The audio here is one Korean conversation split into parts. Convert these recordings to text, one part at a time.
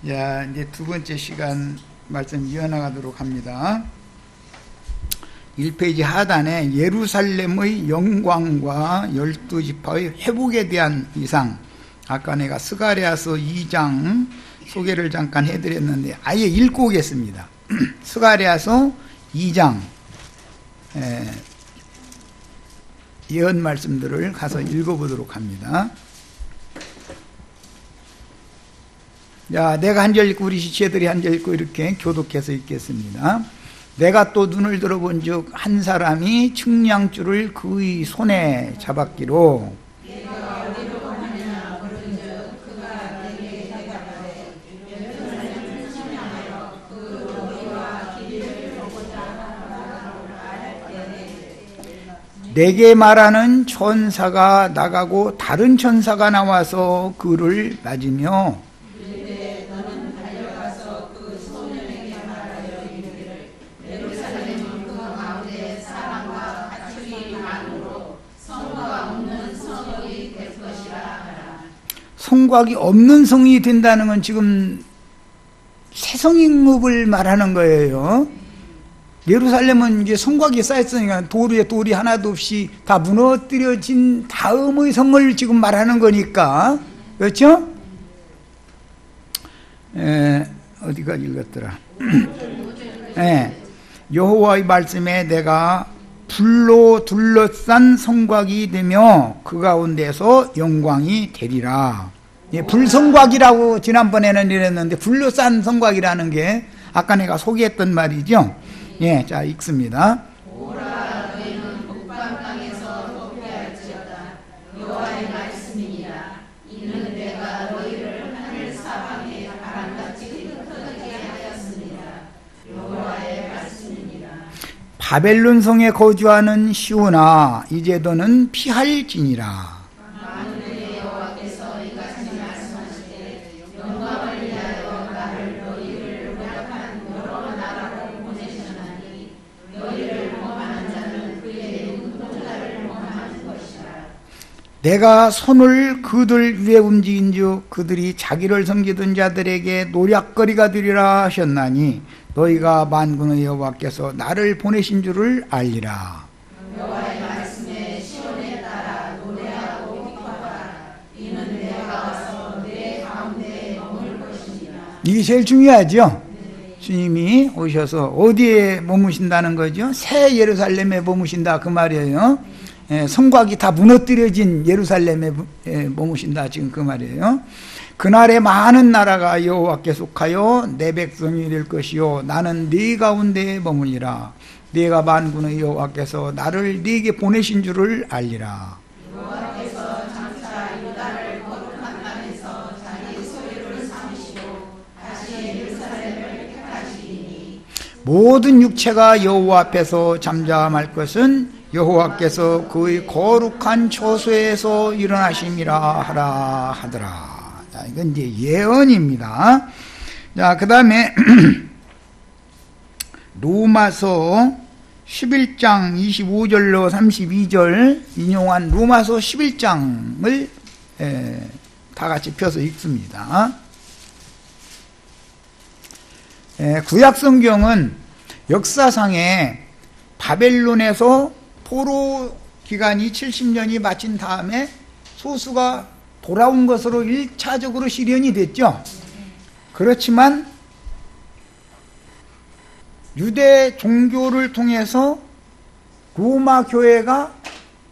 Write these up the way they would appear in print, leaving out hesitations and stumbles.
자, 이제 두 번째 시간 말씀 이어나가도록 합니다. 1페이지 하단에 예루살렘의 영광과 12지파의 회복에 대한 이상, 아까 내가 스가랴서 2장 소개를 잠깐 해드렸는데 아예 읽고 오겠습니다. 스가랴서 2장 예언 말씀들을 가서 읽어보도록 합니다. 자, 내가 한 절 읽고 우리 지체들이 한 절 읽고 이렇게 교독해서 읽겠습니다. 내가 또 눈을 들어본 즉 한 사람이 측량줄을 그의 손에 잡았기로 내게 말하는 천사가 나가고 다른 천사가 나와서 그를 맞으며 성곽이 없는 성이 된다는 건 지금 새성인급을 말하는 거예요. 예루살렘은 이제 성곽이 쌓였으니까 돌 돌이 하나도 없이 다 무너뜨려진 다음의 성을 지금 말하는 거니까, 그렇죠? 어디가 읽었더라? 여호와의 말씀에 내가 불로 둘러싼 성곽이 되며 그 가운데서 영광이 되리라. 불성곽이라고 지난번에는 이랬는데 불로 싼 성곽이라는 게 아까 내가 소개했던 말이죠. 자, 읽습니다. 오라 너희는 북방 땅에서 도피할지어다. 여호와의 말씀이니라. 이는 내가 너희를 하늘 사방에 바람같이 흩어지게 하였습니다. 여호와의 말씀이니라. 바벨론 성에 거주하는 시온아, 이제 너는 피할지니라. 만군의 여호와께서 이같이 말씀하시되 영광을 위하여 나를 너희를 연약한 여러 나라로 보내셨나니 너희를 모함하는 자는 그의 눈동자를 모함하는 것이라. 내가 손을 그들 위에 움직인즉 그들이 자기를 섬기던 자들에게 노략거리가 되리라 하셨나니 너희가 만군의 여호와께서 나를 보내신 줄을 알리라. 여호와의 말씀에 시온에 따라 노래하고 기뻐하라. 이는 내가 와서 내 가운데에 머물 것이니라. 이게 제일 중요하죠. 주님이 오셔서 어디에 머무신다는 거죠? 새 예루살렘에 머무신다 그 말이에요. 성곽이 다 무너뜨려진 예루살렘에 머무신다 지금 그 말이에요. 그날에 많은 나라가 여호와께 속하여 내 백성이 될 것이요 나는 네 가운데에 머물리라. 네가 만군의 여호와께서 나를 네게 보내신 줄을 알리라. 여호와께서 장차 유다를 거룩한 땅에서 자기 소유를 삼으시고 다시 예루살렘을 택하시리니 모든 육체가 여호와 앞에서 잠잠할 것은 여호와께서 그의 거룩한 처소에서 일어나심이라 하라 하더라. 자, 이건 이제 예언입니다. 자, 그 다음에 로마서 11장 25절로 32절 인용한 로마서 11장을 다 같이 펴서 읽습니다. 구약 성경은 역사상에 바벨론에서 포로 기간이 70년이 마친 다음에 소수가 돌아온 것으로 1차적으로 실현이 됐죠. 그렇지만 유대 종교를 통해서 로마 교회가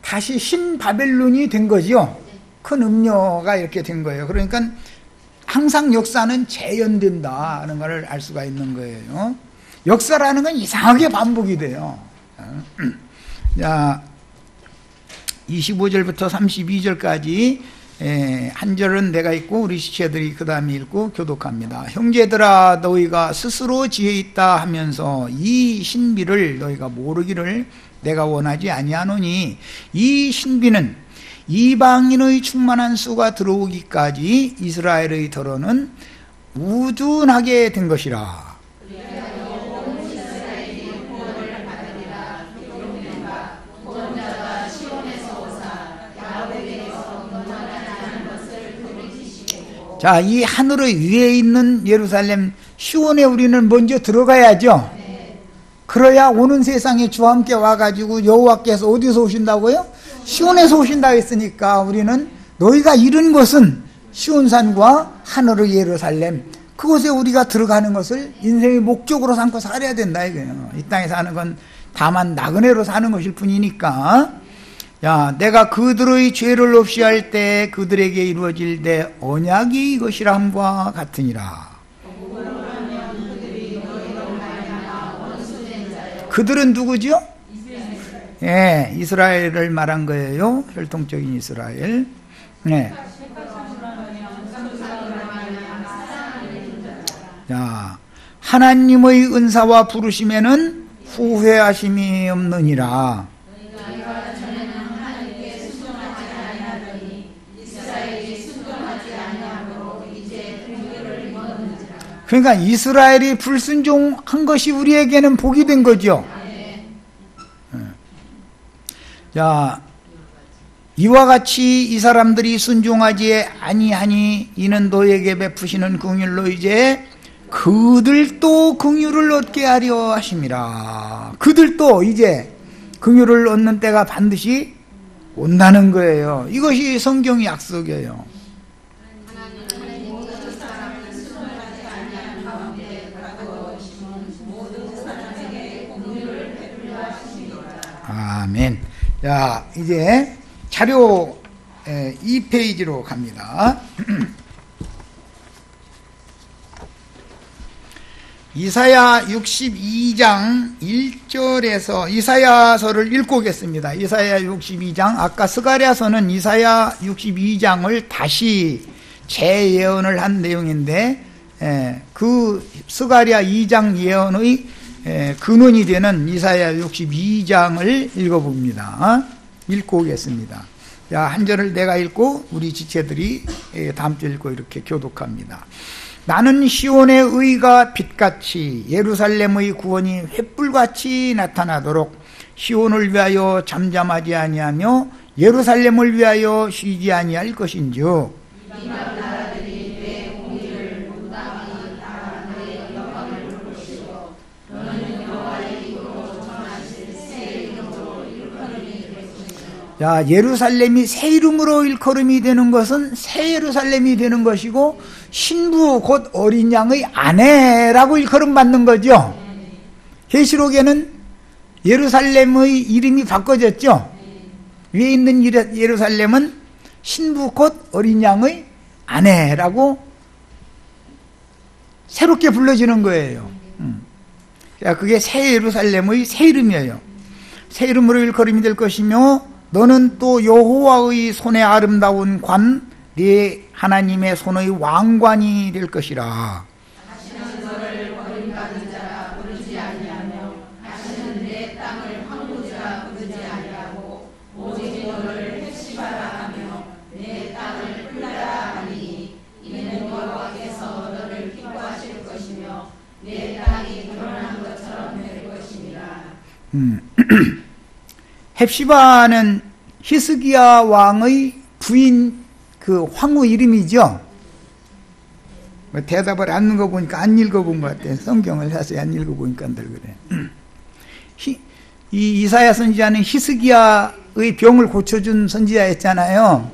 다시 신바벨론이 된 거죠. 큰 음녀가 이렇게 된 거예요. 그러니까 항상 역사는 재현된다는 걸 알 수가 있는 거예요. 역사라는 건 이상하게 반복이 돼요. 자, 25절부터 32절까지 한 절은 내가 읽고 우리 지체들이 그 다음에 읽고 교독합니다. 형제들아 너희가 스스로 지혜 있다 하면서 이 신비를 너희가 모르기를 내가 원하지 아니하노니 이 신비는 이방인의 충만한 수가 들어오기까지 이스라엘의 더러는 우둔하게 된 것이라. 자, 이 하늘 위에 있는 예루살렘 시온에 우리는 먼저 들어가야죠. 그래야 오는 세상에 주와 함께 와가지고 여호와께서 어디서 오신다고요? 시온에서 오신다 했으니까 우리는 너희가 이룬 것은 시온산과 하늘의 예루살렘, 그곳에 우리가 들어가는 것을 인생의 목적으로 삼고 살아야 된다 이거예요. 이 땅에 사는 건 다만 나그네로 사는 것일 뿐이니까. 야, 내가 그들의 죄를 없이 할 때 그들에게 이루어질 내 언약이 이것이라 함과 같으니라. 그들은 누구죠? 예, 이스라엘을 말한 거예요. 혈통적인 이스라엘. 네. 자, 하나님의 은사와 부르심에는 후회하심이 없느니라. 그러니까 이스라엘이 불순종한 것이 우리에게는 복이 된 거죠. 자, 이와 같이 이 사람들이 순종하지 아니하니 이는 너에게 베푸시는 긍휼로 이제 그들도 긍휼을 얻게 하려 하심이라. 그들도 이제 긍휼을 얻는 때가 반드시 온다는 거예요. 이것이 성경 약속이에요. 아멘. 자, 이제 자료 2페이지로 갑니다. 이사야 62장 1절에서 이사야서를 읽고 오겠습니다. 이사야 62장, 아까 스가랴서는 이사야 62장을 다시 재예언을 한 내용인데, 그 스가랴 2장 예언의 근원이 되는 이사야 62장을 읽어봅니다. 읽고 오겠습니다. 자, 한 절을 내가 읽고 우리 지체들이 다음 주 읽고 이렇게 교독합니다. 나는 시온의 의가 빛같이 예루살렘의 구원이 횃불같이 나타나도록 시온을 위하여 잠잠하지 아니하며 예루살렘을 위하여 쉬지 아니할 것인즉 자, 예루살렘이 새 이름으로 일컬음이 되는 것은 새 예루살렘이 되는 것이고 신부 곧 어린 양의 아내라고 일컬음 받는 거죠. 계시록에는 예루살렘의 이름이 바꿔졌죠. 위에 있는 예루살렘은 신부 곧 어린 양의 아내라고 새롭게 불러지는 거예요. 그게 새 예루살렘의 새 이름이에요. 새 이름으로 일컬음이 될 것이며 너는 또 여호와의 손에 아름다운 관, 네 하나님의 손의 왕관이 될 것이라. 다시는 너를 버림받은 자라 부르지 아니하며 다시는 내 땅을 황무지라 부르지 아니하고 오직 너를 헥시바라 하며 내 땅을 풀라라 하니 이는 여호와께서 너를 기뻐하실 것이며 내 땅이 드러난 것처럼 될 것이니라. 헵시바는 히스기야 왕의 부인 그 황후 이름이죠. 대답을 안 읽어보니까 안 읽어본 것 같아. 성경을 자세히 안 읽어보니까 늘 그래. 이 이사야 선지자는 히스기야의 병을 고쳐준 선지자였잖아요.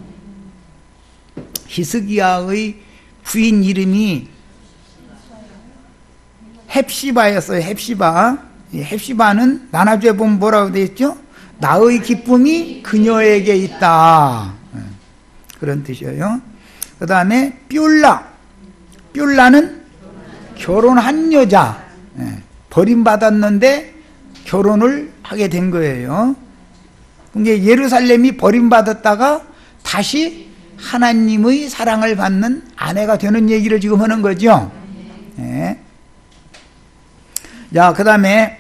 히스기야의 부인 이름이 헵시바였어요. 헵시바. 헵시바는 나눠주에 보면 뭐라고 되어 있죠? 나의 기쁨이 그녀에게 있다. 그런 뜻이에요. 그 다음에 뷸라는 결혼한 여자. 버림받았는데 결혼을 하게 된 거예요. 그게 예루살렘이 버림받았다가 다시 하나님의 사랑을 받는 아내가 되는 얘기를 지금 하는 거죠. 자, 그 다음에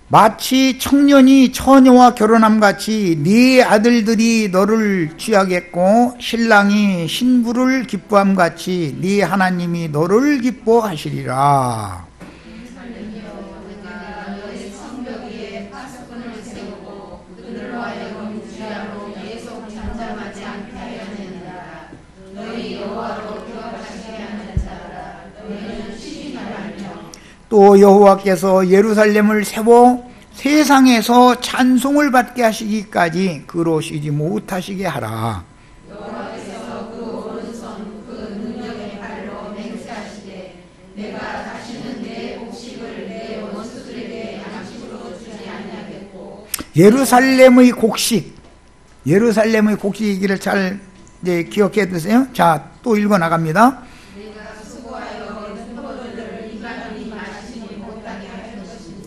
마치 청년이 처녀와 결혼함같이 네 아들들이 너를 취하겠고 신랑이 신부를 기뻐함같이 네 하나님이 너를 기뻐하시리라. 너희 여호와로 또 여호와께서 예루살렘을 세워 세상에서 찬송을 받게 하시기까지 그러시지 못하시게 하라. 여호와께서 그 오른손 그 능력의 발로 맹세하시되 내가 다시는 내 곡식을 내 원수들에게 양식으로 주지 아니하겠고. 예루살렘의 곡식, 예루살렘의 곡식 얘기를 잘 이제 기억해 두세요. 자, 또 읽어 나갑니다.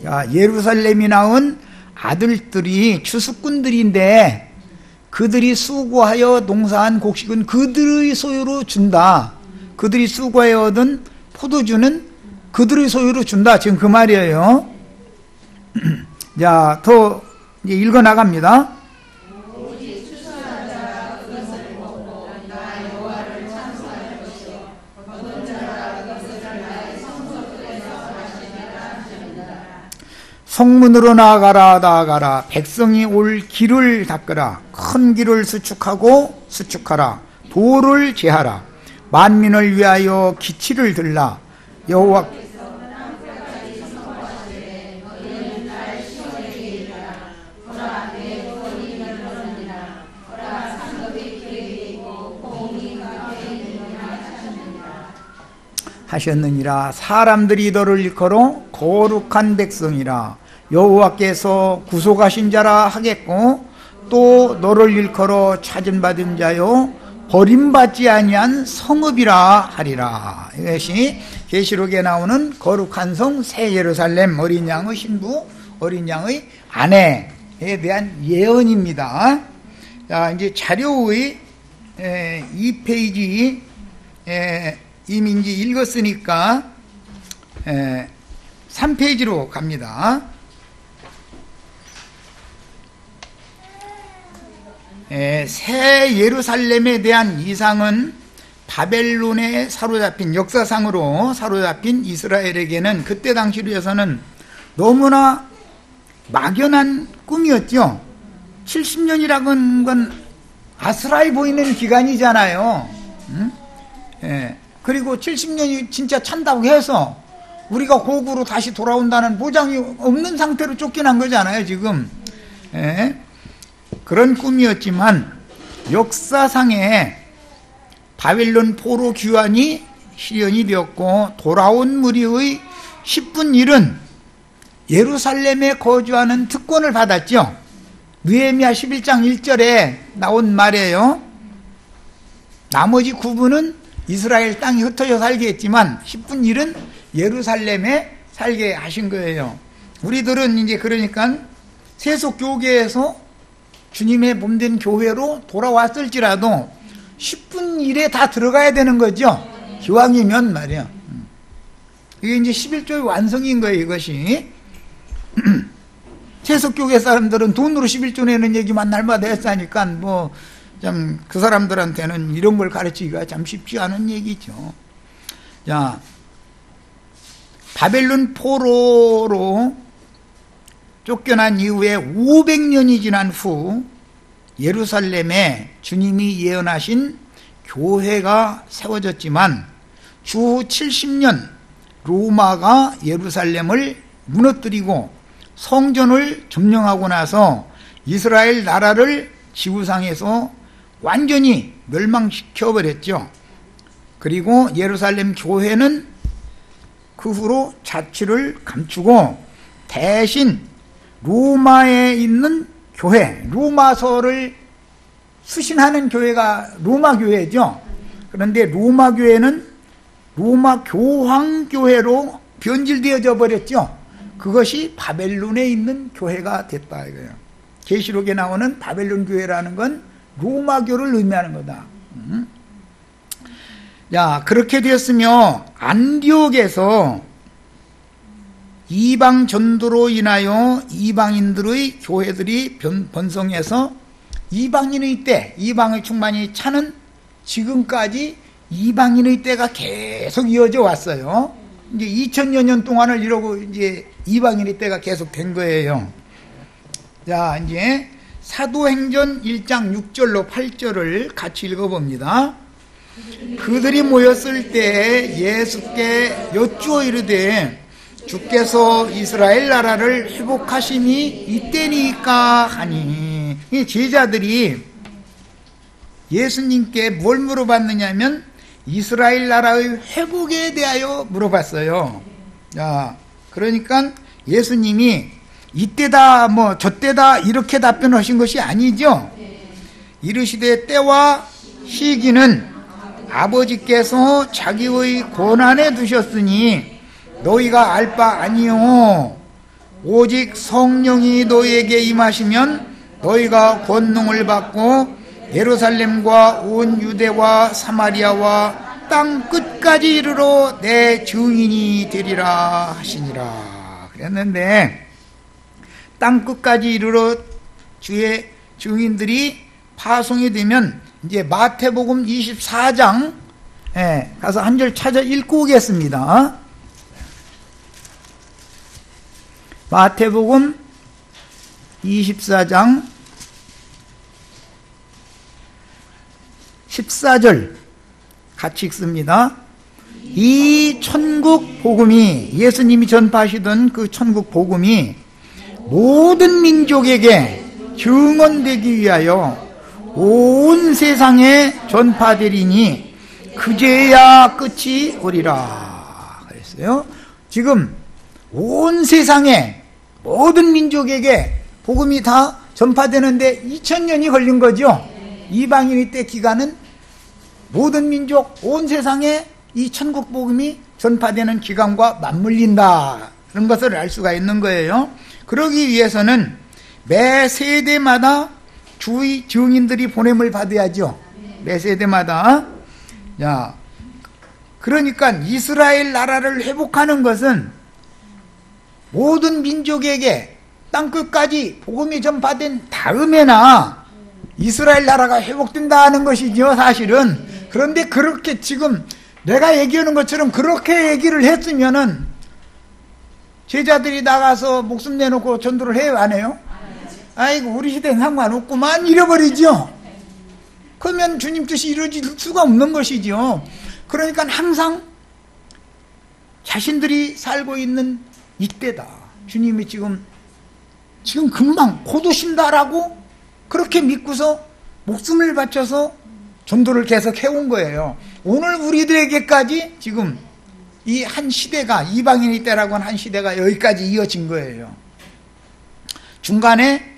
자, 예루살렘이 낳은 아들들이 추수꾼들인데 그들이 수고하여 농사한 곡식은 그들의 소유로 준다. 그들이 수고하여 얻은 포도주는 그들의 소유로 준다. 지금 그 말이에요. 자, 더 이제 읽어 나갑니다. 성문으로 나아가라. 백성이 올 길을 닦으라. 큰 길을 수축하라. 도를 제하라. 만민을 위하여 기치를 들라. 여호와 하셨느니라. 사람들이 너를 일컬어 거룩한 백성이라 여호와께서 구속하신 자라 하겠고, 또 너를 일컬어 찾은받은 자요 버림받지 아니한 성읍이라 하리라. 이것이 계시록에 나오는 거룩한 성 새 예루살렘, 어린 양의 신부, 어린 양의 아내에 대한 예언입니다. 자, 이제 자료의 2페이지 이미 이제 읽었으니까 3페이지로 갑니다. 새 예루살렘에 대한 이상은 바벨론에 사로잡힌, 역사상으로 사로잡힌 이스라엘에게는 그때 당시로서는 너무나 막연한 꿈이었죠. 70년이라는 건 아스라이 보이는 기간이잖아요. 그리고 70년이 진짜 찬다고 해서 우리가 고국으로 다시 돌아온다는 보장이 없는 상태로 쫓겨난 거잖아요, 지금. 그런 꿈이었지만 역사상에 바벨론 포로 귀환이 실현이 되었고, 돌아온 무리의 10분 1은 예루살렘에 거주하는 특권을 받았죠. 느헤미야 11장 1절에 나온 말이에요. 나머지 9분은 이스라엘 땅이 흩어져 살게 했지만 10분 1은 예루살렘에 살게 하신 거예요. 우리들은 이제 그러니까 세속 교계에서 주님의 몸된 교회로 돌아왔을지라도 10분 1에 다 들어가야 되는 거죠. 기왕이면 말이야. 이게 이제 11조의 완성인 거예요, 이것이. 세속교계 사람들은 돈으로 11조 내는 얘기만 날마다 했으니까 뭐 참 그 사람들한테는 이런 걸 가르치기가 참 쉽지 않은 얘기죠. 자, 바벨론 포로로 쫓겨난 이후에 500년이 지난 후 예루살렘에 주님이 예언하신 교회가 세워졌지만 주후 70년 로마가 예루살렘을 무너뜨리고 성전을 점령하고 나서 이스라엘 나라를 지구상에서 완전히 멸망시켜버렸죠. 그리고 예루살렘 교회는 그 후로 자취를 감추고 대신 로마에 있는 교회, 로마서를 수신하는 교회가 로마 교회죠. 그런데 로마 교회는 로마 교황교회로 변질되어져 버렸죠. 그것이 바벨론에 있는 교회가 됐다 이거예요. 계시록에 나오는 바벨론 교회라는 건 로마교를 의미하는 거다. 자, 그렇게 되었으며 안디옥에서 이방 전도로 인하여 이방인들의 교회들이 번성해서 이방인의 때, 이방의 충만이 차는 지금까지 이방인의 때가 계속 이어져 왔어요. 이제 2000여 년 동안을 이러고 이제 이방인의 때가 계속 된 거예요. 자, 이제 사도행전 1장 6절로 8절을 같이 읽어봅니다. 그들이 모였을 때 예수께 여쭈어 이르되 주께서 이스라엘 나라를 회복하심이 이때니까 하니. 이 제자들이 예수님께 뭘 물어봤느냐면 이스라엘 나라의 회복에 대하여 물어봤어요. 자, 그러니까 예수님이 이때다 뭐 저때다 이렇게 답변하신 것이 아니죠. 이르시되 때와 시기는 아버지께서 자기의 권한에 두셨으니 너희가 알 바 아니요 오직 성령이 너희에게 임하시면 너희가 권능을 받고 예루살렘과 온 유대와 사마리아와 땅 끝까지 이르러 내 증인이 되리라 하시니라 그랬는데, 땅 끝까지 이르러 주의 증인들이 파송이 되면 이제 마태복음 24장 가서 한 절 찾아 읽고 오겠습니다. 마태복음 24장 14절 같이 읽습니다. 이 천국 복음이, 예수님이 전파하시던 그 천국 복음이 모든 민족에게 증언되기 위하여 온 세상에 전파되리니 그제야 끝이 오리라 그랬어요. 지금 온 세상에 모든 민족에게 복음이 다 전파되는데 2000년이 걸린 거죠. 이방인의 때 기간은 모든 민족 온 세상에 이 천국 복음이 전파되는 기간과 맞물린다 그런 것을 알 수가 있는 거예요. 그러기 위해서는 매 세대마다 주의 증인들이 보냄을 받아야죠. 매 세대마다. 자, 그러니까 이스라엘 나라를 회복하는 것은 모든 민족에게 땅끝까지 복음이 전파된 다음에나 이스라엘 나라가 회복된다는 것이죠, 사실은. 그런데 그렇게 지금 내가 얘기하는 것처럼 그렇게 얘기를 했으면은 제자들이 나가서 목숨 내놓고 전도를 해요, 안 해요? 아이고, 우리 시대는 상관없구만 잃어버리죠. 그러면 주님 뜻이 이루어질 수가 없는 것이죠. 그러니까 항상 자신들이 살고 있는 이때다. 주님이 지금 금방 곧 오신다라고 그렇게 믿고서 목숨을 바쳐서 전도를 계속 해온 거예요. 오늘 우리들에게까지 지금 이 한 시대가, 이방인의 때라고 하는 한 시대가 여기까지 이어진 거예요. 중간에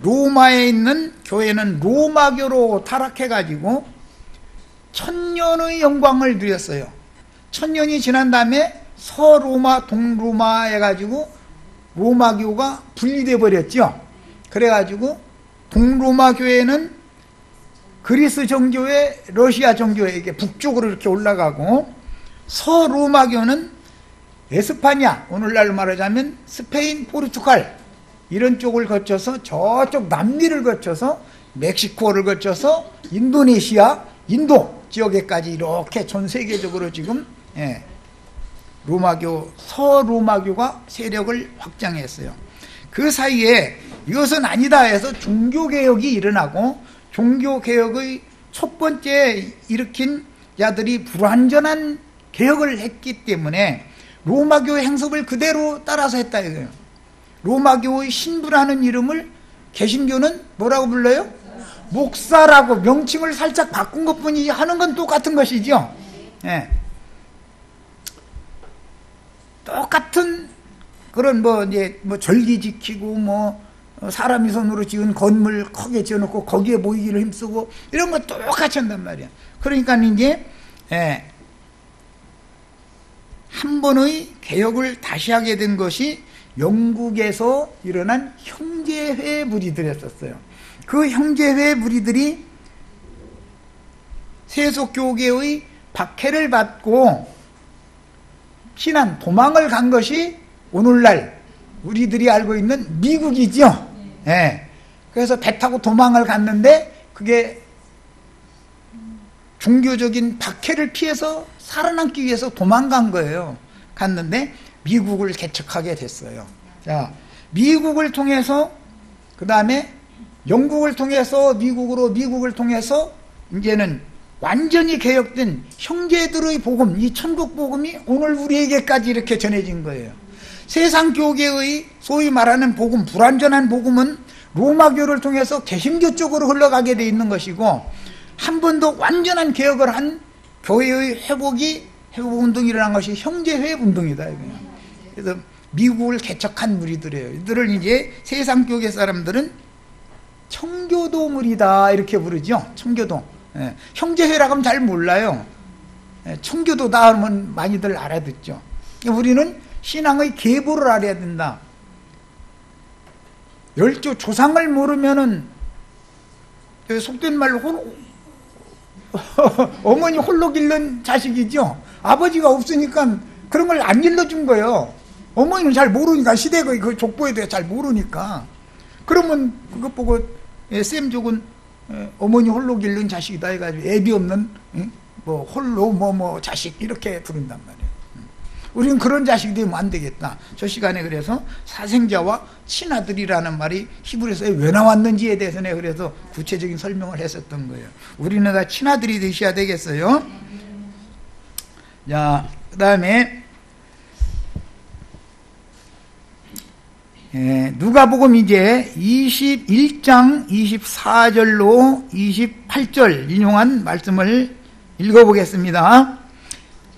로마에 있는 교회는 로마교로 타락해가지고 1000년의 영광을 누렸어요. 1000년이 지난 다음에 서로마, 동로마 해가지고 로마교가 분리돼 버렸죠. 그래가지고 동로마 교회는 그리스 정교회, 러시아 정교회에게 북쪽으로 이렇게 올라가고, 서로마교는 에스파냐, 오늘날로 말하자면 스페인, 포르투갈 이런 쪽을 거쳐서 저쪽 남미를 거쳐서 멕시코를 거쳐서 인도네시아, 인도 지역에까지 이렇게 전 세계적으로 지금 로마교, 서로마교가 세력을 확장했어요. 그 사이에 이것은 아니다 해서 종교개혁이 일어나고, 종교개혁의 첫 번째 일으킨 자들이 불완전한 개혁을 했기 때문에 로마교의 행습을 그대로 따라서 했다 이거예요. 로마교의 신부라는 이름을 개신교는 뭐라고 불러요? 목사라고 명칭을 살짝 바꾼 것뿐이지 하는 건 똑같은 것이죠. 똑같은 그런 이제 절기 지키고 사람이 손으로 지은 건물 크게 지어놓고 거기에 모이기를 힘쓰고 이런 거 똑같이 한단 말이야. 그러니까 이제 한 번의 개혁을 다시 하게 된 것이 영국에서 일어난 형제회 무리들이었어요. 그 형제회 무리들이 세속교계의 박해를 받고 피난, 도망을 간 것이 오늘날 우리들이 알고 있는 미국이죠. 그래서 배 타고 도망을 갔는데 그게 종교적인 박해를 피해서 살아남기 위해서 도망간 거예요. 갔는데 미국을 개척하게 됐어요. 자, 미국을 통해서 그 다음에 영국을 통해서 미국을 통해서 이제는 완전히 개혁된 형제들의 복음, 이 천국 복음이 오늘 우리에게까지 이렇게 전해진 거예요. 세상 교계의 소위 말하는 복음, 불완전한 복음은 로마교를 통해서 개신교 쪽으로 흘러가게 돼 있는 것이고, 한 번 더 완전한 개혁을 한 교회의 회복운동이 일어난 것이 형제회복 운동이다. 그래서 미국을 개척한 무리들이에요. 이들을 이제 세상 교계 사람들은 청교도물이다 이렇게 부르죠. 청교도. 예, 형제회라고 하면 잘 몰라요. 예, 청교도다 하면 많이들 알아듣죠. 우리는 신앙의 계보를 알아야 된다. 열조 조상을 모르면은 속된 말로 어머니 홀로 길른 자식이죠. 아버지가 없으니까 그런 걸 안 일러준 거예요. 어머니는 잘 모르니까, 시대의 그 족보에 대해 잘 모르니까. 그러면 그것 보고 쌤족은 어머니 홀로 길른 자식이다 해가지고 애비 없는 뭐 홀로 자식 이렇게 부른단 말이에요. 우리는 그런 자식이 되면 안 되겠다. 저 시간에 그래서 사생자와 친아들이라는 말이 히브리서에 왜 나왔는지에 대해서 내가 그래서 구체적인 설명을 했었던 거예요. 우리는 다 친아들이 되셔야 되겠어요. 자, 그 다음에 누가복음 이제 21장 24절로 28절 인용한 말씀을 읽어보겠습니다.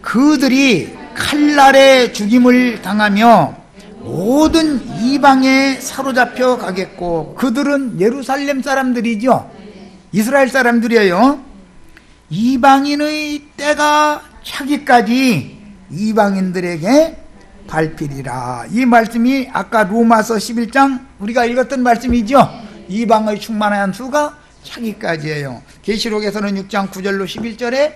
그들이 칼날에 죽임을 당하며 모든 이방에 사로잡혀 가겠고, 그들은 예루살렘 사람들이죠. 이스라엘 사람들이에요. 이방인의 때가 차기까지 이방인들에게 밟히리라. 이 말씀이 아까 로마서 11장 우리가 읽었던 말씀이죠. 이방의 충만한 수가 차기까지예요. 계시록에서는 6장 9절로 11절에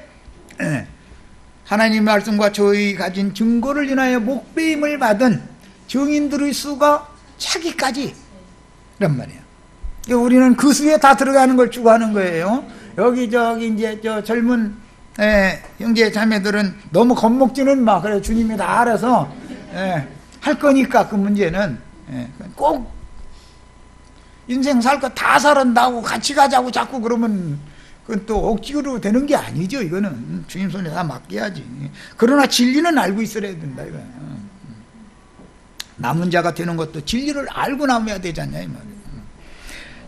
하나님 말씀과 저희 가진 증거를 인하여 목배임을 받은 증인들의 수가 차기까지 이란 말이에요. 우리는 그 수에 다 들어가는 걸 추구하는 거예요. 여기저기 이제 저 젊은 형제 자매들은 너무 겁먹지는 마. 그래 주님이 다 알아서 할 거니까. 그 문제는 꼭 인생 살 거 다 살았다고 같이 가자고 자꾸 그러면 그건 또 억지로 되는 게 아니죠. 이거는 주님 손에 다 맡겨야지. 그러나 진리는 알고 있어야 된다 이거야. 남은 자가 되는 것도 진리를 알고 남아야 되지 않냐 이 말이에요.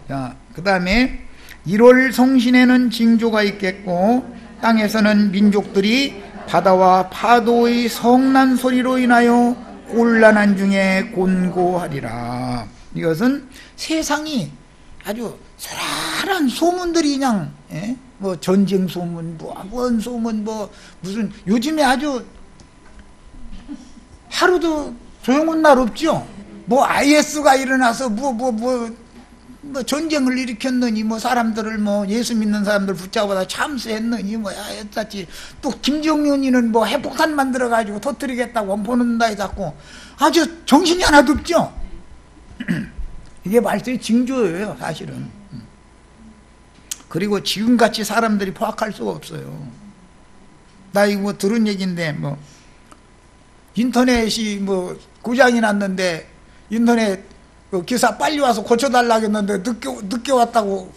자, 그 다음에 1월 성신에는 징조가 있겠고, 땅에서는 민족들이 바다와 파도의 성난 소리로 인하여 곤란한 중에 곤고하리라. 이것은 세상이 아주 서란한 소문들이 그냥 뭐 전쟁 소문, 뭐 원 소문, 뭐 무슨 요즘에 아주 하루도 조용한 날 없죠. 뭐 IS가 일어나서 뭐 전쟁을 일으켰느니, 뭐 사람들을 뭐 예수 믿는 사람들 붙잡아다 참수했느니, 뭐야 했다지. 또 김정은이는 뭐 핵폭탄 만들어 가지고 터뜨리겠다고 원포는다 해갖고 아주 정신이 하나도 없죠. 이게 말씀의 징조예요, 사실은. 그리고 지금같이 사람들이 포악할 수가 없어요. 나 이거 뭐 들은 얘기인데, 뭐 인터넷이 뭐 고장이 났는데 인터넷 그 기사 빨리 와서 고쳐달라고 했는데 늦게 왔다고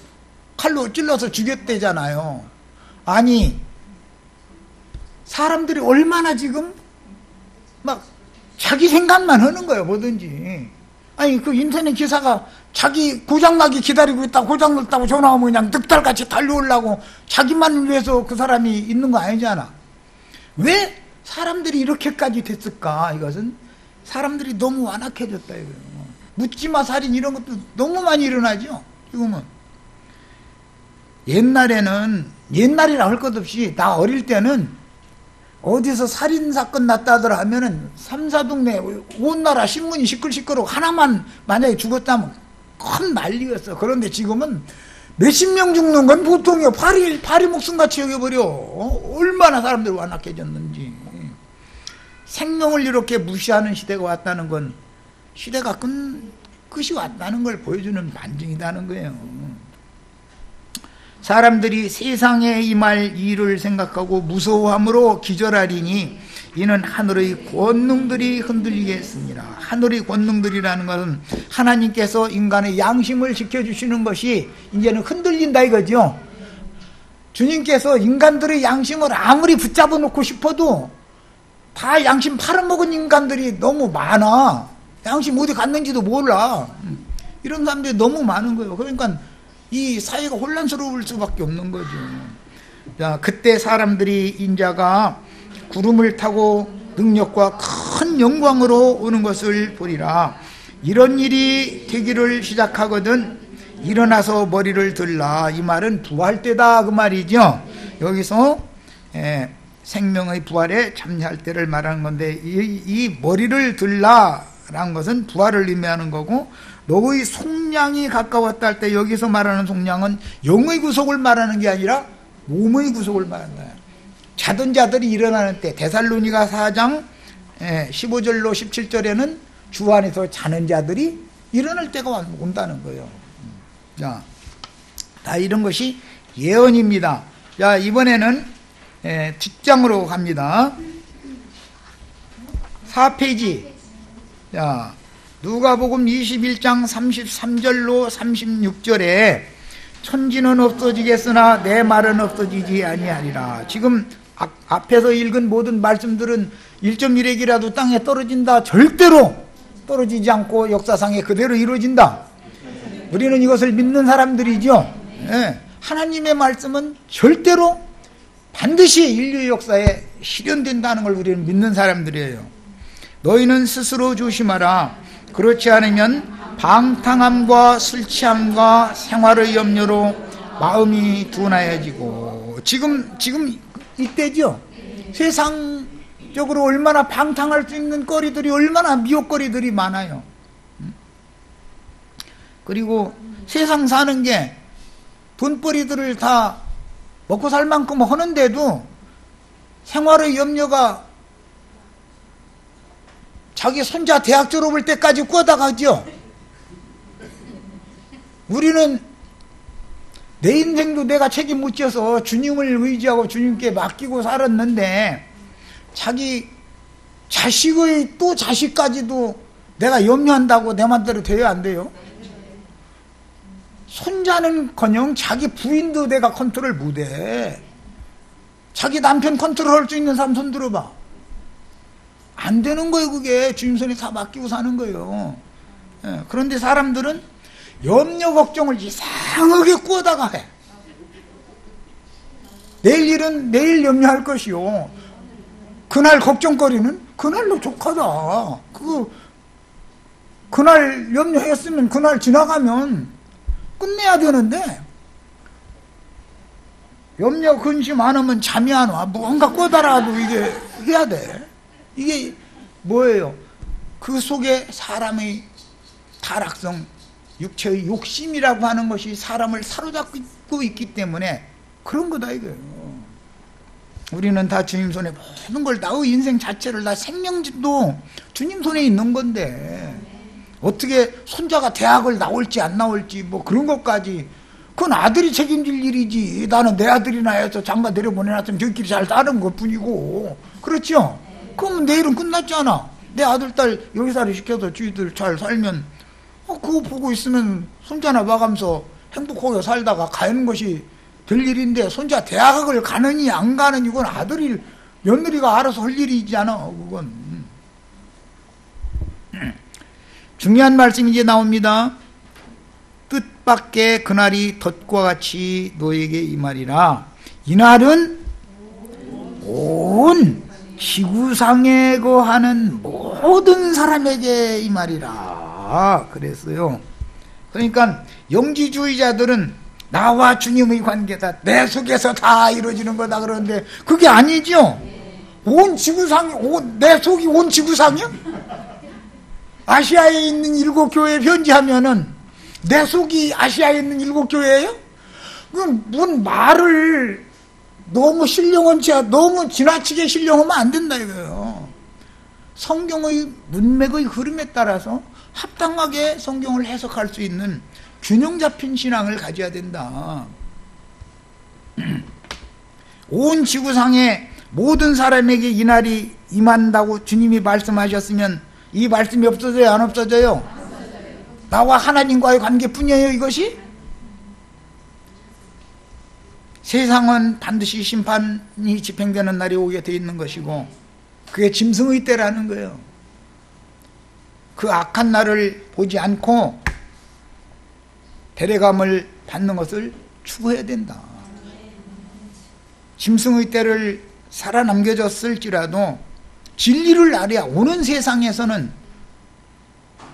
칼로 찔러서 죽였대잖아요. 아니, 사람들이 얼마나 지금 막 자기 생각만 하는 거예요, 뭐든지. 아니, 그 인터넷 기사가 자기 고장나기 기다리고 있다, 고장났다고 전화하면 그냥 늑달같이 달려오려고 자기만 위해서 그 사람이 있는 거 아니잖아. 왜 사람들이 이렇게까지 됐을까? 이것은 사람들이 너무 완악해졌다 이거예요. 묻지마 살인 이런 것도 너무 많이 일어나죠. 지금은. 옛날이라 할 것 없이 나 어릴 때는 어디서 살인사건 났다 하더라 하면은 3, 4동네 온 나라 신문이 시끌시끌하고 하나만 만약에 죽었다면 큰 난리였어. 그런데 지금은 몇십 명 죽는 건 보통이요. 파리 목숨같이 여겨버려. 얼마나 사람들이 완악해졌는지. 생명을 이렇게 무시하는 시대가 왔다는 건 시대가 끝이 왔다는 걸 보여주는 반증이라는 거예요. 사람들이 세상에 임할 일을 생각하고 무서워함으로 기절하리니 이는 하늘의 권능들이 흔들리겠습니다. 하늘의 권능들이라는 것은 하나님께서 인간의 양심을 지켜주시는 것이 이제는 흔들린다 이거죠. 주님께서 인간들의 양심을 아무리 붙잡아 놓고 싶어도 다 양심 팔아먹은 인간들이 너무 많아. 양심 어디 갔는지도 몰라. 이런 사람들이 너무 많은 거예요. 그러니까 이 사회가 혼란스러울 수밖에 없는 거죠. 자, 그때 사람들이 인자가 구름을 타고 능력과 큰 영광으로 오는 것을 보리라. 이런 일이 되기를 시작하거든 일어나서 머리를 들라. 이 말은 부활 때다 그 말이죠. 여기서 생명의 부활에 참여할 때를 말하는 건데 이 머리를 들라라는 것은 부활을 의미하는 거고, 너의 속량이 가까웠다 할 때 여기서 말하는 속량은 영의 구속을 말하는 게 아니라 몸의 구속을 말한다. 자던 자들이 일어나는 때, 데살로니가 4장 15절로 17절에는 주 안에서 자는 자들이 일어날 때가 온다는 거예요. 자, 다 이런 것이 예언입니다. 자, 이번에는 뒷장으로 갑니다. 4페이지. 자, 누가복음 21장 33절로 36절에 천지는 없어지겠으나 내 말은 없어지지 아니하리라. 지금 앞에서 읽은 모든 말씀들은 1.1핵이라도 땅에 떨어진다, 절대로 떨어지지 않고 역사상에 그대로 이루어진다. 우리는 이것을 믿는 사람들이죠. 하나님의 말씀은 절대로 반드시 인류 역사에 실현된다는 걸 우리는 믿는 사람들이에요. 너희는 스스로 조심하라. 그렇지 않으면 방탕함과 술 취함과 생활의 염려로 마음이 둔하여지고, 지금 이때죠. 세상적으로 얼마나 방탕할 수 있는 거리들이, 얼마나 미혹거리들이 많아요. 그리고 세상 사는 게 돈벌이들을 다 먹고 살 만큼 하는데도 생활의 염려가 자기 손자 대학 졸업할 때까지 꾸어다가죠. 우리는 내 인생도 내가 책임 못 져서 주님을 의지하고 주님께 맡기고 살았는데, 자기 자식의 또 자식까지도 내가 염려한다고 내 맘대로 돼야 안 돼요? 손자는커녕 자기 부인도 내가 컨트롤 못해. 자기 남편 컨트롤할 수 있는 사람 손 들어봐. 안 되는 거예요. 그게 주님 손에 다 맡기고 사는 거예요. 그런데 사람들은 염려 걱정을 이상하게 꾸어다가 해. 내일 일은 내일 염려할 것이요, 그날 걱정거리는 그날로 족하다. 그날 염려했으면 그날 지나가면 끝내야 되는데, 염려 근심 안 하면 잠이 안 와. 뭔가 꼬다라도 이게 해야 돼. 이게 뭐예요? 그 속에 사람의 타락성, 육체의 욕심이라고 하는 것이 사람을 사로잡고 있기 때문에 그런 거다 이거예요. 우리는 다 주님 손에 모든 걸, 나의 인생 자체를, 다 생명도 주님 손에 있는 건데, 어떻게 손자가 대학을 나올지 안 나올지 뭐 그런 것까지, 그건 아들이 책임질 일이지. 나는 내 아들이나 해서 장가 내려보내놨으면 저희끼리 잘 따른 것뿐이고, 그렇죠? 그럼 내일은 끝났잖아. 내 아들 딸 여기살이 시켜서 주희들 잘 살면 그거 보고 있으면 손자나 봐가면서 행복하게 살다가 가는 것이 될 일인데, 손자 대학을 가느니 안 가느니 이건 아들이, 며느리가 알아서 할 일이잖아. 그건 중요한 말씀이 이제 나옵니다. 뜻밖의 그날이 덫과 같이 너에게 임하리라. 이날은 온 지구상에 거하는 모든 사람에게 임하리라 그랬어요. 그러니까 영지주의자들은 나와 주님의 관계다, 내 속에서 다 이루어지는 거다 그러는데 그게 아니죠. 온 지구상이, 내 속이 온 지구상이요? 아시아에 있는 7교회 편지하면은 내 속이 아시아에 있는 7교회예요? 그럼 뭔 말을 너무 신령원치, 너무 지나치게 신령하면 안 된다 이거예요. 성경의 문맥의 흐름에 따라서 합당하게 성경을 해석할 수 있는 균형 잡힌 신앙을 가져야 된다. 온 지구상의 모든 사람에게 이날이 임한다고 주님이 말씀하셨으면 이 말씀이 없어져요, 안 없어져요? 나와 하나님과의 관계뿐이에요, 이것이? 세상은 반드시 심판이 집행되는 날이 오게 돼 있는 것이고, 그게 짐승의 때라는 거예요. 그 악한 날을 보지 않고 대례감을 받는 것을 추구해야 된다. 짐승의 때를 살아남겨졌을지라도 진리를 알아야 오는 세상에서는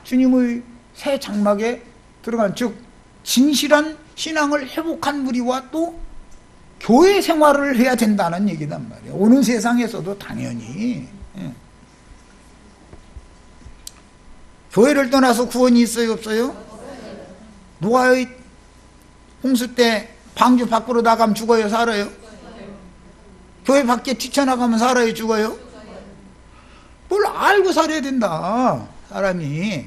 주님의 새 장막에 들어간, 즉 진실한 신앙을 회복한 무리와 또 교회 생활을 해야 된다는 얘기단 말이에요. 오는 세상에서도 당연히. 교회를 떠나서 구원이 있어요, 없어요? 노아의 홍수 때 방주 밖으로 나가면 죽어요, 살아요? 교회 밖에 뛰쳐나가면 살아요, 죽어요? 뭘 알고 살아야 된다, 사람이.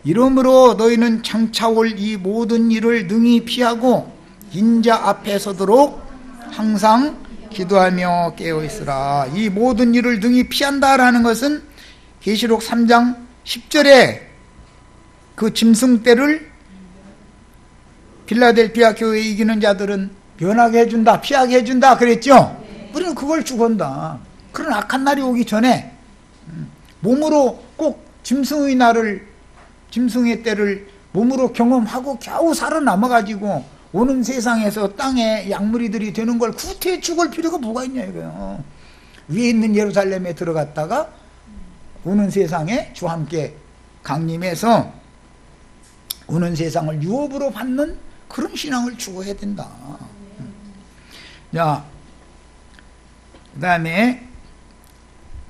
이러므로 너희는 장차 올 이 모든 일을 능히 피하고 인자 앞에 서도록 항상 기도하며 깨어있으라. 이 모든 일을 능히 피한다라는 것은 계시록 3장 10절에 그 짐승떼를 빌라델피아 교회에 이기는 자들은 면하게 해준다, 피하게 해준다 그랬죠? 우리는 그걸 죽은다. 그런 악한 날이 오기 전에 몸으로 꼭 짐승의 날을, 짐승의 때를 몸으로 경험하고 겨우 살아남아가지고 오는 세상에서 땅에 약물이들이 되는 걸 구태해 죽을 필요가 뭐가 있냐 이거요. 위에 있는 예루살렘에 들어갔다가 오는 세상에 주와 함께 강림해서 오는 세상을 유업으로 받는 그런 신앙을 추구해야 된다. 자, 그 다음에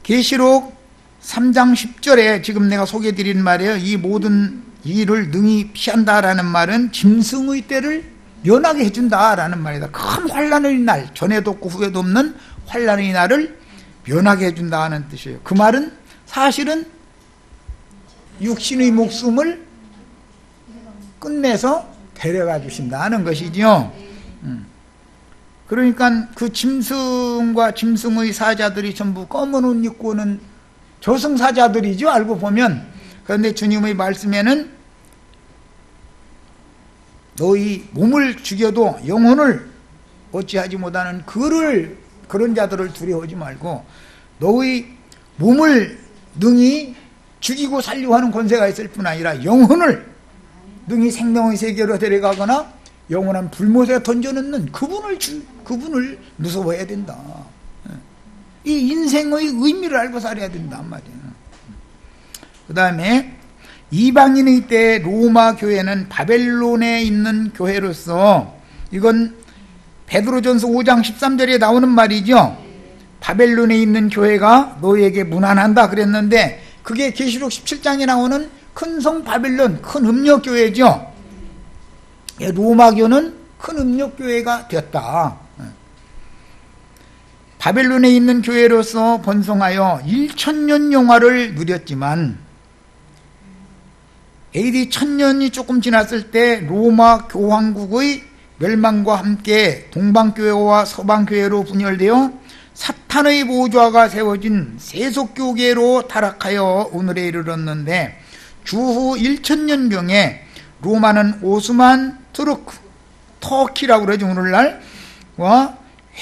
계시록 3장 10절에 지금 내가 소개해드린 말이에요. 이 모든 일을 능히 피한다라는 말은 짐승의 때를 면하게 해준다라는 말이다. 큰 환난의 날, 전에도 없고 후에도 없는 환난의 날을 면하게 해준다는 뜻이에요. 그 말은 사실은 육신의 목숨을 끝내서 데려가 주신다는 것이죠. 그러니까 그 짐승과 짐승의 사자들이 전부 검은 옷 입고 오는 저승사자들이죠, 알고 보면. 그런데 주님의 말씀에는 너희 몸을 죽여도 영혼을 어찌하지 못하는 그런 자들을 두려워하지 말고 너희 몸을 능히 죽이고 살리고 하는 권세가 있을 뿐 아니라 영혼을 능히 생명의 세계로 데려가거나 영원한 불못에 던져넣는 그분을 무서워해야 된다. 이 인생의 의미를 알고 살아야 된단 말이에요. 그 다음에 이방인의 때 로마 교회는 바벨론에 있는 교회로서, 이건 베드로전서 5장 13절에 나오는 말이죠. 바벨론에 있는 교회가 너희에게 문안한다 그랬는데 그게 계시록 17장에 나오는 큰 성 바벨론, 큰 음력교회죠. 로마교는 큰 음력교회가 되었다. 바벨론에 있는 교회로서 번성하여 1000년 영화를 누렸지만 AD 1000년이 조금 지났을 때 로마 교황국의 멸망과 함께 동방교회와 서방교회로 분열되어 사탄의 보좌가 세워진 세속교계로 타락하여 오늘에 이르렀는데, 주후 1000년경에 로마는 오스만 터키라고 그러죠, 오늘날.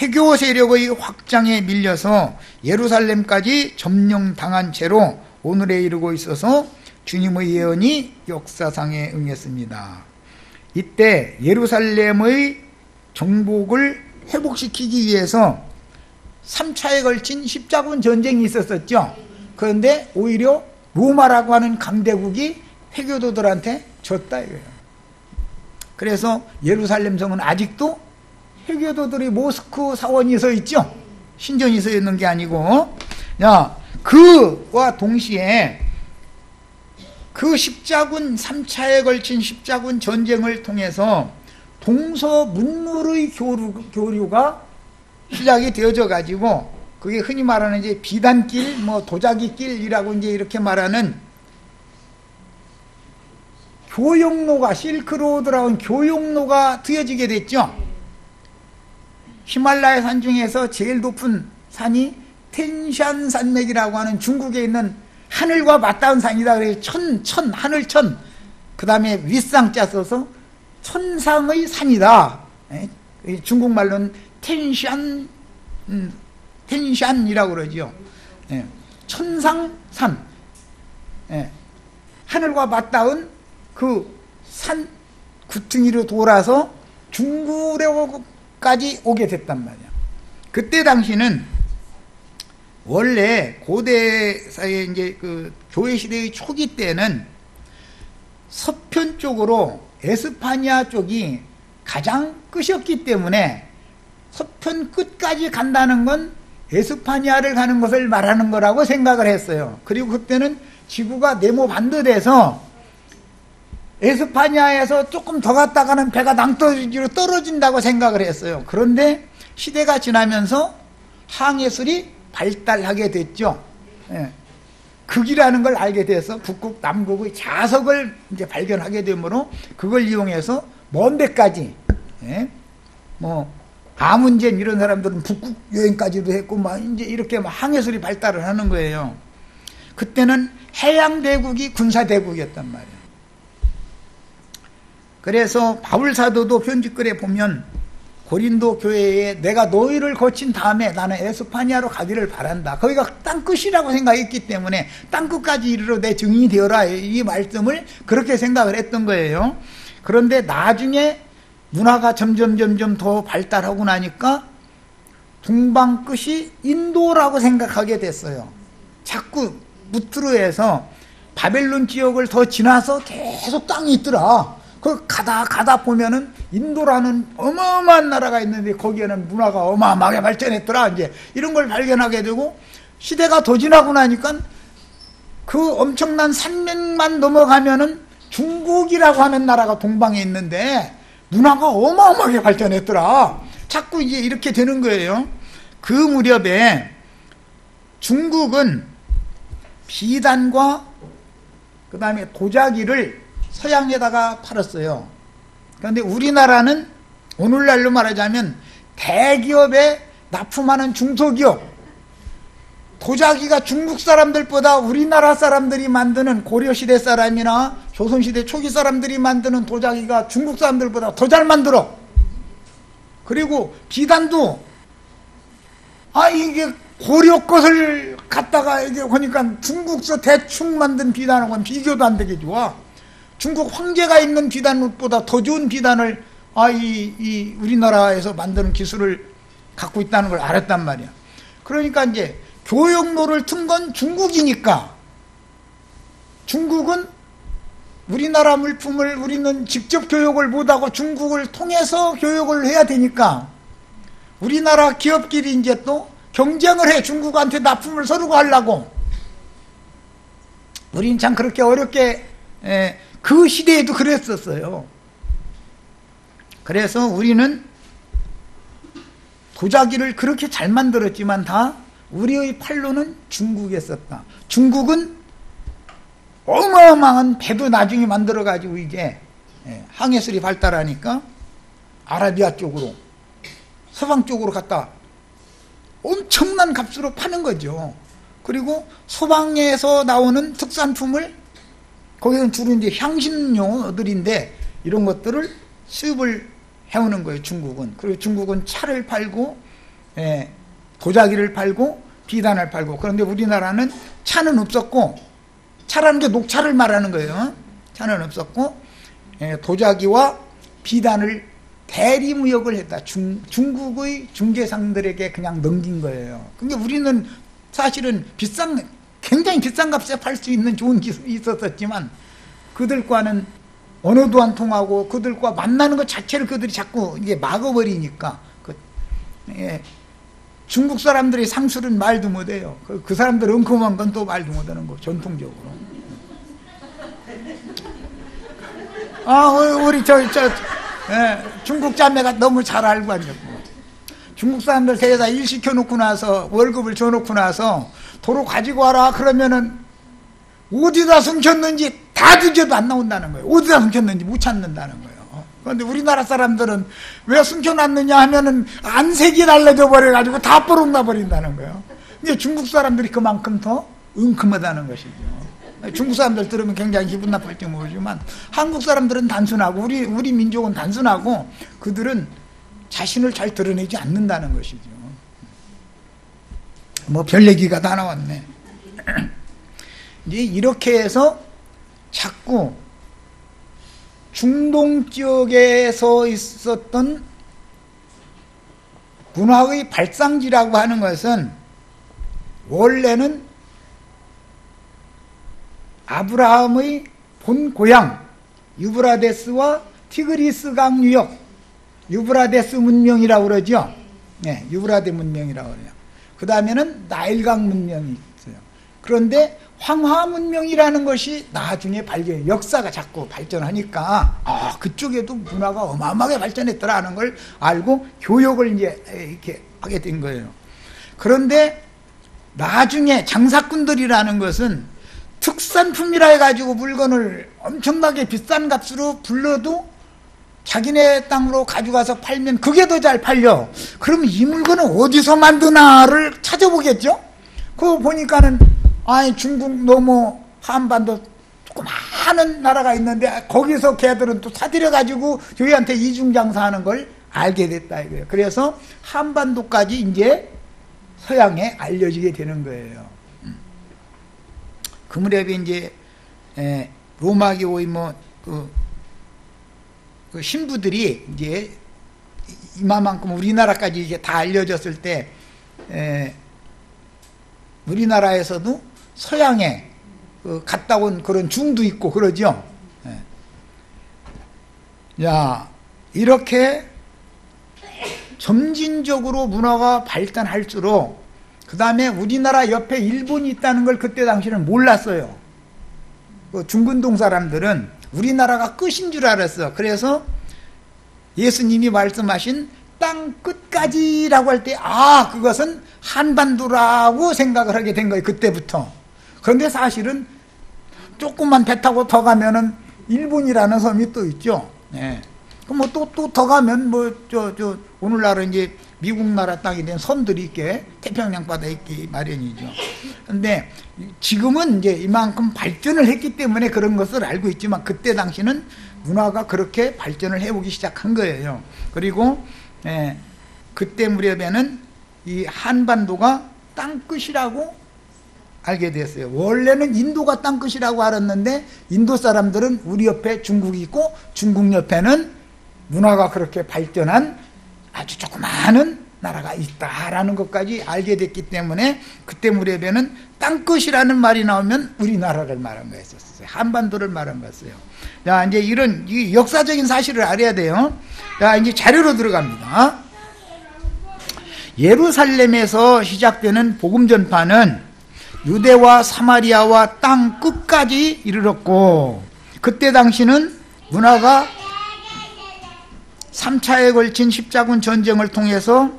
회교 세력의 확장에 밀려서 예루살렘까지 점령당한 채로 오늘에 이르고 있어서 주님의 예언이 역사상에 응했습니다. 이때 예루살렘의 정복을 회복시키기 위해서 3차에 걸친 십자군 전쟁이 있었었죠. 그런데 오히려 로마라고 하는 강대국이 회교도들한테 졌다 이거예요. 그래서 예루살렘 성은 아직도 회교도들이 모스크 사원이 서 있죠. 신전이 서 있는 게 아니고. 그와 동시에 그 십자군 3차에 걸친 십자군 전쟁을 통해서 동서문물의 교류가 시작이 되어져 가지고, 그게 흔히 말하는 이제 비단길, 도자기길이라고 이제 이렇게 말하는 교역로가, 실크로드라는 교역로가 트여지게 됐죠. 히말라야 산 중에서 제일 높은 산이 텐샨 산맥이라고 하는 중국에 있는 하늘과 맞닿은 산이다. 그래서 하늘천, 그 다음에 윗상자 써서 천상의 산이다. 중국말로는 텐샨, 텐샨이라고 그러죠. 예. 천상산, 예. 하늘과 맞닿은 그 산 구퉁이로 돌아서 중구로까지 오게 됐단 말이야. 그때 당시는 원래 고대사의 이제 그 교회 시대의 초기 때는 서편 쪽으로 에스파니아 쪽이 가장 끝이었기 때문에 서편 끝까지 간다는 건 에스파니아를 가는 것을 말하는 거라고 생각을 했어요. 그리고 그때는 지구가 네모 반듯해서 에스파니아에서 조금 더 갔다가는 배가 낭떠러지로 떨어진다고 생각을 했어요. 그런데 시대가 지나면서 항해술이 발달하게 됐죠. 예. 극이라는 걸 알게 돼서 북극, 남극의 자석을 이제 발견하게 되므로 그걸 이용해서 먼 데까지, 예. 뭐 아문젠 이런 사람들은 북극 여행까지도 했고 막 이제 이렇게 막 항해술이 발달을 하는 거예요. 그때는 해양 대국이 군사 대국이었단 말이에요. 그래서 바울 사도도 편지글에 보면 고린도 교회에 내가 너희를 거친 다음에 나는 에스파니아로 가기를 바란다. 거기가 땅끝이라고 생각했기 때문에 땅끝까지 이르러 내 증인이 되어라. 이 말씀을 그렇게 생각을 했던 거예요. 그런데 나중에 문화가 점점 더 발달하고 나니까 동방 끝이 인도라고 생각하게 됐어요. 자꾸 무트르에서 바벨론 지역을 더 지나서 계속 땅이 있더라. 그 가다 보면은 인도라는 어마어마한 나라가 있는데 거기에는 문화가 어마어마하게 발전했더라. 이제 이런 걸 발견하게 되고 시대가 더 지나고 나니까 그 엄청난 산맥만 넘어가면은 중국이라고 하는 나라가 동방에 있는데 문화가 어마어마하게 발전했더라. 자꾸 이제 이렇게 되는 거예요. 그 무렵에 중국은 비단과 그 다음에 도자기를 서양에다가 팔았어요. 그런데 우리나라는 오늘날로 말하자면 대기업에 납품하는 중소기업, 도자기가 중국 사람들보다 우리나라 사람들이 만드는 고려시대 사람이나 조선시대 초기 사람들이 만드는 도자기가 중국 사람들보다 더 잘 만들어. 그리고 비단도 이게 고려 것을 갖다가 이게 보니까 중국서 대충 만든 비단하고는 비교도 안 되게 좋아. 중국 황제가 입는 비단옷보다 더 좋은 비단을 이 우리나라에서 만드는 기술을 갖고 있다는 걸 알았단 말이야. 그러니까 이제 교역로를 튼 건 중국이니까 중국은 우리나라 물품을 우리는 직접 교역을 못하고 중국을 통해서 교역을 해야 되니까 우리나라 기업끼리 이제 또 경쟁을 해. 중국한테 납품을 서로 하려고. 우린 참 그렇게 어렵게 그 시대에도 그랬었어요. 그래서 우리는 도자기를 그렇게 잘 만들었지만 다 우리의 팔로는 중국에 썼다. 중국은 어마어마한 배도 나중에 만들어가지고 이제 항해술이 발달하니까 아라비아 쪽으로 서방 쪽으로 갔다 엄청난 값으로 파는 거죠. 그리고 서방에서 나오는 특산품을 거기는 주로 이제 향신료들인데 이런 것들을 수입을 해오는 거예요. 중국은. 그리고 중국은 차를 팔고 도자기를 팔고 비단을 팔고. 그런데 우리나라는 차는 없었고, 차라는 게 녹차를 말하는 거예요. 차는 없었고 도자기와 비단을 대리무역을 했다. 중국의 중개상들에게 그냥 넘긴 거예요. 그러니까 우리는 사실은 굉장히 비싼 값에 팔 수 있는 좋은 기술이 있었지만 그들과는 언어도 안 통하고 그들과 만나는 것 자체를 그들이 자꾸 이게 막아버리니까 중국 사람들이 상술은 말도 못해요. 그 사람들 엉큼한 건 또 말도 못하는 거 전통적으로. 우리 중국 자매가 너무 잘 알고 왔냐고. 중국 사람들 세에다 일 시켜놓고 나서 월급을 줘놓고 나서 도로 가지고 와라 그러면은 어디다 숨겼는지 다 뒤져도 안 나온다는 거예요. 어디다 숨겼는지 못 찾는다는 거예요. 그런데 우리나라 사람들은 왜 숨겨놨느냐 하면은 안색이 달라져 버려가지고 다 뽀록나 버린다는 거예요. 근데 중국 사람들이 그만큼 더 은큼하다는 것이죠. 중국 사람들 들으면 굉장히 기분 나쁠지 모르지만 한국 사람들은 단순하고 우리 민족은 단순하고 그들은 자신을 잘 드러내지 않는다는 것이죠. 뭐 별 얘기가 다 나왔네. 이제 이렇게 해서 자꾸 중동 지역에서 있었던 문화의 발상지라고 하는 것은 원래는 아브라함의 본 고향 유브라데스와 티그리스 강 유역, 유브라데스 문명이라고 그러죠. 네, 유브라데 문명이라고 그래요. 그 다음에는 나일강 문명이 있어요. 그런데 황하 문명이라는 것이 나중에 역사가 자꾸 발전하니까 그쪽에도 문화가 어마어마하게 발전했더라 하는 걸 알고 교역을 이제 이렇게 하게 된 거예요. 그런데 나중에 장사꾼들이라는 것은 특산품이라 해가지고 물건을 엄청나게 비싼 값으로 불러도 자기네 땅으로 가져가서 팔면 그게 더 잘 팔려. 그러면 이 물건은 어디서 만드나를 찾아보겠죠? 그거 보니까는 중국 넘어 한반도 조그마한 나라가 있는데 거기서 걔들은 또 사들여가지고 저희한테 이중장사하는 걸 알게 됐다 이거예요. 그래서 한반도까지 이제 서양에 알려지게 되는 거예요. 그 무렵에 이제 로마교의 그 신부들이 이제 이만큼 우리나라까지 이제 다 알려졌을 때 우리나라에서도 서양에 갔다 온 그런 중도 있고 그러죠. 야, 이렇게 점진적으로 문화가 발전할수록 그 다음에 우리나라 옆에 일본이 있다는 걸 그때 당시는 몰랐어요. 그 중근동 사람들은 우리나라가 끝인 줄 알았어. 그래서 예수님이 말씀하신 땅 끝까지라고 할 때 그것은 한반도라고 생각을 하게 된 거예요. 그때부터. 그런데 사실은 조금만 배 타고 더 가면은 일본이라는 섬이 또 있죠. 예. 그럼 또 더 가면 오늘날은 이제 미국 나라 땅이 된 섬들이 있게 태평양 바다에 있기 마련이죠. 근데 지금은 이제 이만큼 발전을 했기 때문에 그런 것을 알고 있지만 그때 당시는 문화가 그렇게 발전을 해오기 시작한 거예요. 그리고 그때 무렵에는 이 한반도가 땅끝이라고 알게 됐어요. 원래는 인도가 땅끝이라고 알았는데 인도 사람들은 우리 옆에 중국이 있고 중국 옆에는 문화가 그렇게 발전한 아주 조그마한 나라가 있다라는 것까지 알게 됐기 때문에 그때 무렵에는 땅끝이라는 말이 나오면 우리나라를 말한 거였었어요. 한반도를 말한 거였어요. 자, 이제 이런 역사적인 사실을 알아야 돼요. 자, 이제 자료로 들어갑니다. 예루살렘에서 시작되는 복음 전파는 유대와 사마리아와 땅 끝까지 이르렀고 그때 당시는 문화가 3차에 걸친 십자군 전쟁을 통해서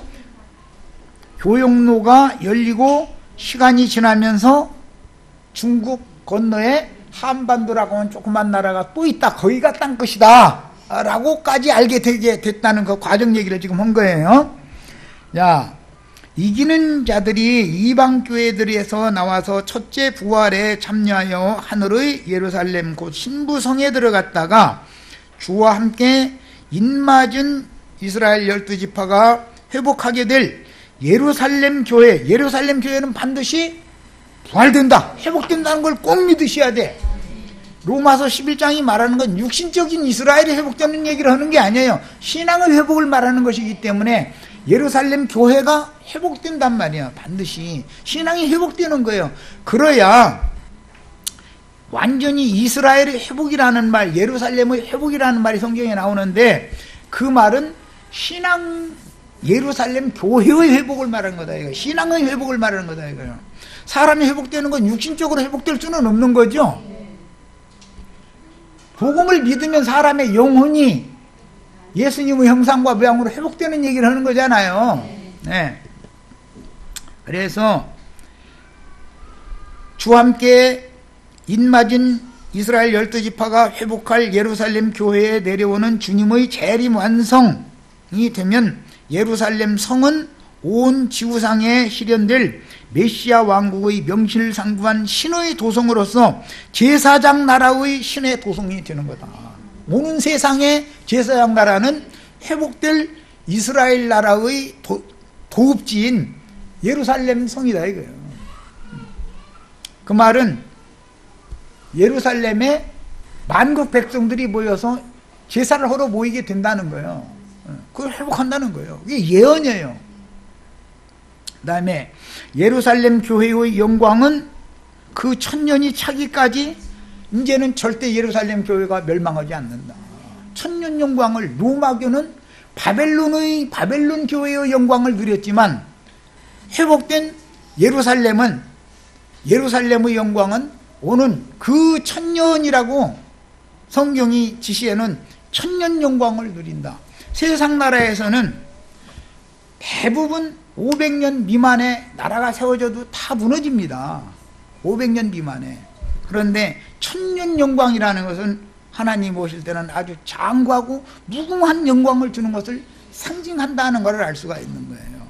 교역로가 열리고 시간이 지나면서 중국 건너에 한반도라고 하는 조그만 나라가 또 있다. 거기가 땅끝이다 라고까지 알게 되게 됐다는 그 과정 얘기를 지금 한 거예요. 자, 이기는 자들이 이방 교회들에서 나와서 첫째 부활에 참여하여 하늘의 예루살렘 곧 신부성에 들어갔다가 주와 함께 인맞은 이스라엘 12지파가 회복하게 될 예루살렘 교회는 반드시 부활된다, 회복된다는 걸 꼭 믿으셔야 돼. 로마서 11장이 말하는 건 육신적인 이스라엘이 회복되는 얘기를 하는 게 아니에요. 신앙의 회복을 말하는 것이기 때문에 예루살렘 교회가 회복된단 말이에요. 반드시 신앙이 회복되는 거예요. 그래야 완전히 이스라엘의 회복이라는 말, 예루살렘의 회복이라는 말이 성경에 나오는데 그 말은 신앙, 예루살렘 교회의 회복을 말하는 거다 이거. 신앙의 회복을 말하는 거다 이거요. 사람이 회복되는 건 육신적으로 회복될 수는 없는 거죠. 복음을 믿으면 사람의 영혼이 예수님의 형상과 모양으로 회복되는 얘기를 하는 거잖아요. 네. 그래서 주와 함께 인맞은 이스라엘 12지파가 회복할 예루살렘 교회에 내려오는 주님의 재림 완성이 되면 예루살렘 성은 온 지구상에 실현될 메시아 왕국의 명실상부한 신의 도성으로서 제사장 나라의 신의 도성이 되는 거다. 오는 세상의 제사장 나라는 회복될 이스라엘 나라의 도읍지인 예루살렘 성이다 이거예요. 그 말은 예루살렘에 만국 백성들이 모여서 제사를 하러 모이게 된다는 거예요. 그걸 회복한다는 거예요. 이게 예언이에요. 그 다음에 예루살렘 교회의 영광은 그 천년이 차기까지 이제는 절대 예루살렘 교회가 멸망하지 않는다. 천년 영광을 로마교는 바벨론 교회의 영광을 누렸지만 회복된 예루살렘의 영광은 오는 그 천년이라고 성경이 지시에는 천년 영광을 누린다. 세상 나라에서는 대부분 500년 미만의 나라가 세워져도 다 무너집니다. 500년 미만에. 그런데 천년 영광이라는 것은 하나님 오실 때는 아주 장구하고 무궁한 영광을 주는 것을 상징한다는 것을 알 수가 있는 거예요.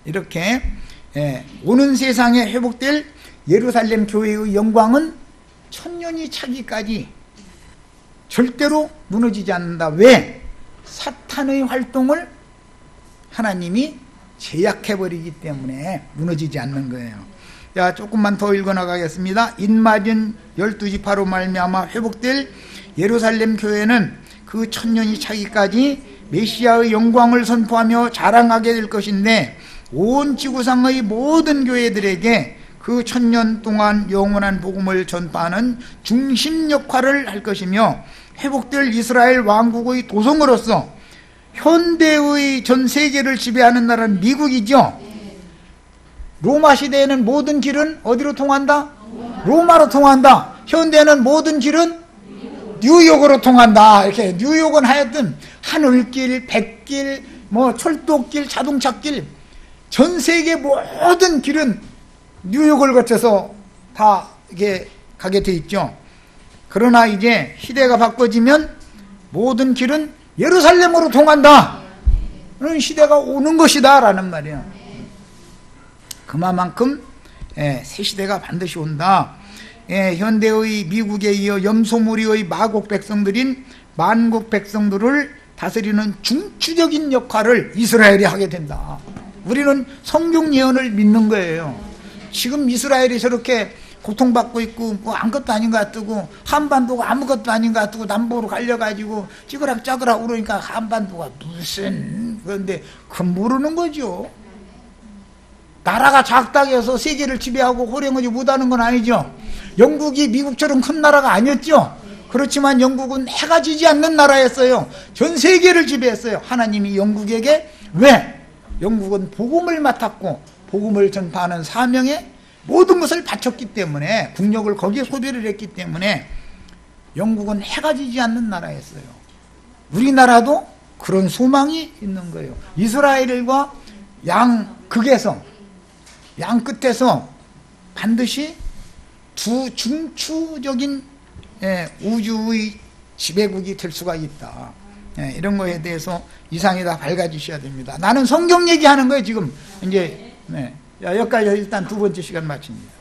이렇게 오는 세상에 회복될 예루살렘 교회의 영광은 천년이 차기까지 절대로 무너지지 않는다. 왜? 사탄의 활동을 하나님이 제약해버리기 때문에 무너지지 않는 거예요. 자, 조금만 더 읽어나가겠습니다. 인맞은 12지파로 말미암아 회복될 예루살렘 교회는 그 천년이 차기까지 메시아의 영광을 선포하며 자랑하게 될 것인데 온 지구상의 모든 교회들에게 그 천년 동안 영원한 복음을 전파하는 중심 역할을 할 것이며 회복될 이스라엘 왕국의 도성으로서 현대의 전 세계를 지배하는 나라는 미국이죠. 로마 시대에는 모든 길은 어디로 통한다? 로마로 통한다. 현대는 모든 길은 뉴욕으로 통한다. 이렇게 뉴욕은 하여튼 하늘길, 백길, 철도길, 자동차길, 전 세계 모든 길은 뉴욕을 거쳐서 다 이게 가게 돼 있죠. 그러나 이제 시대가 바꿔지면 모든 길은 예루살렘으로 통한다. 그런 시대가 오는 것이다 라는 말이에요. 그만큼 새 시대가 반드시 온다. 현대의 미국에 이어 염소무리의 마국 백성들인 만국 백성들을 다스리는 중추적인 역할을 이스라엘이 하게 된다. 우리는 성경 예언을 믿는 거예요. 지금 이스라엘이 저렇게 고통받고 있고 아무것도 아닌 것 같고 한반도가 아무것도 아닌 것 같고 남부로 갈려가지고 찌그락짜그락 그러니까 한반도가 무슨, 그런데 그 모르는 거죠. 나라가 작다고 해서 세계를 지배하고 호령하지 못하는 건 아니죠. 영국이 미국처럼 큰 나라가 아니었죠. 그렇지만 영국은 해가 지지 않는 나라였어요. 전 세계를 지배했어요. 하나님이 영국에게 왜? 영국은 복음을 맡았고 복음을 전파하는 사명에 모든 것을 바쳤기 때문에, 국력을 거기에 소비를 했기 때문에 영국은 해가 지지 않는 나라였어요. 우리나라도 그런 소망이 있는 거예요. 이스라엘과 양극에서, 양 끝에서 반드시 두 중추적인 우주의 지배국이 될 수가 있다. 이런 거에 대해서 이상이 다 밝아지셔야 됩니다. 나는 성경 얘기하는 거예요 지금. 이제 여기까지 일단 두 번째 시간 마칩니다.